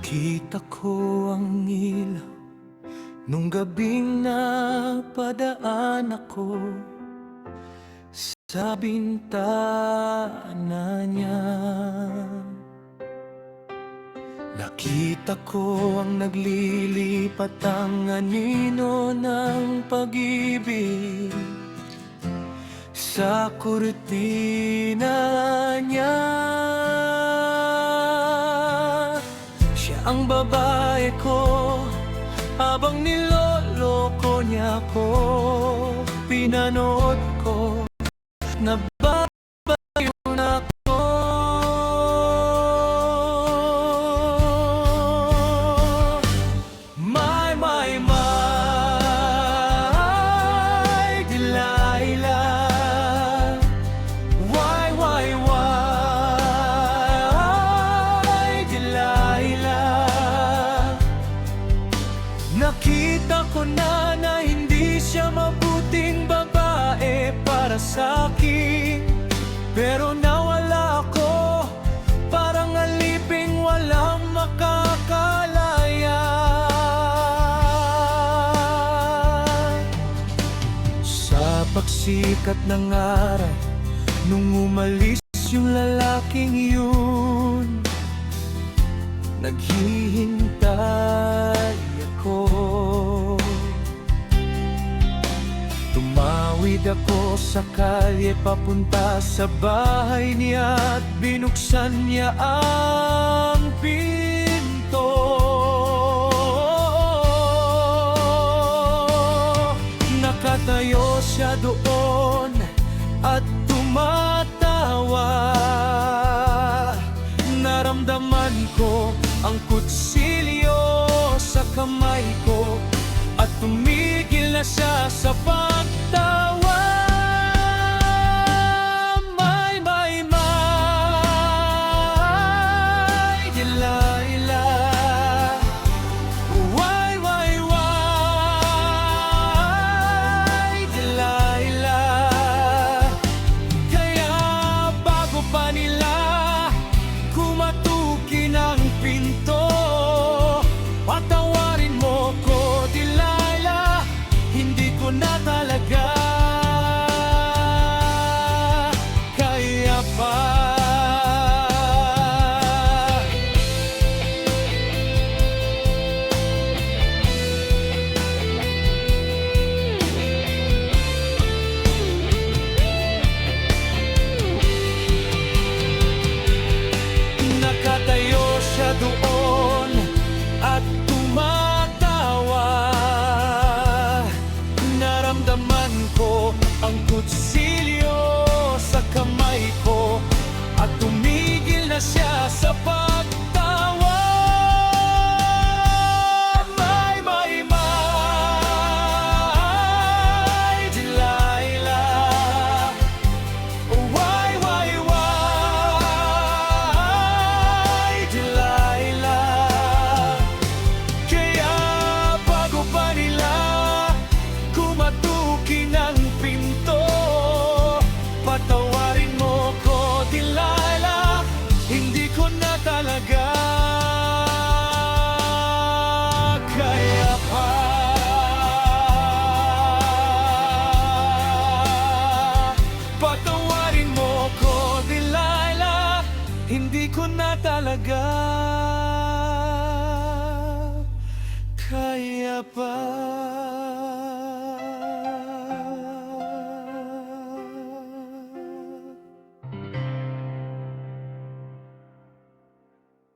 Nakita ko ang ilaw nung gabing napadaan ako sa bintana niya. Nakita ko ang naglilipat ang anino ng pag-ibig sa kurtina niya. Siya ang babae ko habang niloloko niya ako. Pinanood ko na babayo na ako. My Delilah, why Delilah? Nakita ko na hindi siya mabuting babae para sa akin, pero nawala ako parang aliping walang makakalaya. Sa pagsikat ng araw nung umalis yung lalaking yun, naghihintay ako. Tumawid ako sa kalye papunta sa bahay niya at binuksan niya ang pinto. Nakatayo siya doon at tumatawa. Naramdaman ko ang kutsilyo sa kamay ko at tumigil na siya sa pagtawa. My Delilah, why Delilah? Kaya bago pa nila kumatukin ang pinto, patawarin mo ko, Delilah, hindi ko na talaga kaya pa. Nakatayo siya doon at tumatawa. Naramdaman ko ang kutsilyo sa kamay ko at tumigil na siya sa pagtawa. My Delilah, why Delilah? Kaya bago pa nila kumatukin ang pinto, patawarin mo ko, Delilah, hindi ko na talaga kaya pa. Patawarin mo ko, Delilah, hindi ko na talaga